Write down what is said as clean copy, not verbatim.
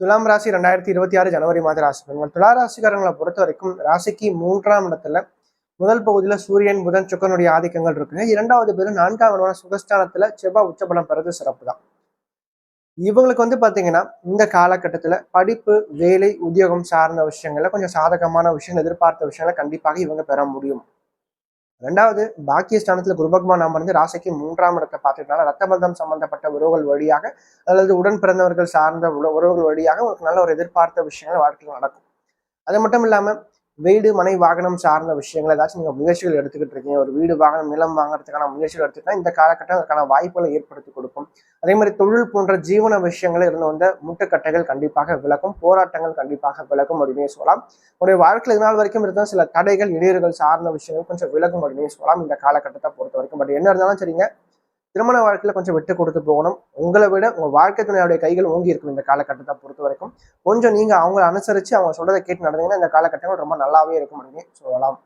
துலாம் ராசி 2026 ஜனவரி மாத ராசி பலன்கள். துலா ராசிக்காரங்களை பொறுத்த வரைக்கும் ராசிக்கு 3ஆம் இடத்துல முதல் பகுதியில சூரியன் புதன் சுக்கரனுடைய ஆதிக்கங்கள் இருக்குங்க. இரண்டாவது பேரு 4ஆம் இடமான சுகஸ்தானத்துல செவ்வாய் உச்சபலம் பெறது சிறப்பு தான். இவங்களுக்கு பாத்தீங்கன்னா இந்த காலகட்டத்துல படிப்பு, வேலை, உத்தியோகம் சார்ந்த விஷயங்கள்ல கொஞ்சம் சாதகமான விஷயங்கள், எதிர்பார்த்த விஷயங்களை கண்டிப்பாக இவங்க பெற முடியும். ரெண்டாவது, பாக்கிய ஸ்தானத்துல குரு பகவான் அமர்ந்து ராசிக்கு 3ஆம் இடத்தை பார்த்துட்டனால ரத்த பந்தம் சம்பந்தப்பட்ட உறவுகள் வழியாக அல்லது உடன் பிறந்தவர்கள் சார்ந்த உறவுகள் வழியாக உங்களுக்கு நல்ல ஒரு எதிர்பார்த்த விஷயங்கள் வாழ்க்கையில் நடக்கும். அது மட்டும் இல்லாம வீடு, மனை, வாகனம் சார்ந்த விஷயங்கள் ஏதாச்சும் நீங்க முயற்சிகள் எடுத்துக்கிட்டு இருக்கீங்க, ஒரு வீடு, வாகனம், நிலம் வாங்குறதுக்கான முயற்சிகள் எடுத்துக்கிட்டா இந்த காலகட்டம் அதுக்கான வாய்ப்புகளை ஏற்படுத்தி கொடுக்கும். அதே மாதிரி தொழில் போன்ற ஜீவன விஷயங்கள் இருந்து வந்த முட்டுக்கட்டைகள் கண்டிப்பாக விலகும், போராட்டங்கள் கண்டிப்பாக விலகும் அப்படின்னே சொல்லலாம். உங்களுடைய வாழ்க்கையில் இதனால் வரைக்கும் இருந்த சில தடைகள், இடையூறுகள் சார்ந்த விஷயங்கள் கொஞ்சம் விலகும் அப்படின்னே சொல்லலாம் இந்த காலகட்டத்தை பொறுத்த வரைக்கும். பட் என்ன இருந்தாலும் சரிங்க, திருமண வாழ்க்கையில கொஞ்சம் விட்டு கொடுத்து போகணும். உங்களை விட உங்க வாழ்க்கை துணையுடைய கைகள் ஓங்கி இருக்கும் இந்த காலகட்டத்தை பொறுத்த வரைக்கும். கொஞ்சம் நீங்க அவங்களை அனுசரிச்சு அவங்க சொல்றதை கேட்டு நடந்தீங்கன்னா இந்த காலகட்டங்கள் ரொம்ப நல்லாவே இருக்கும் அப்படின்னு சொல்லலாம்.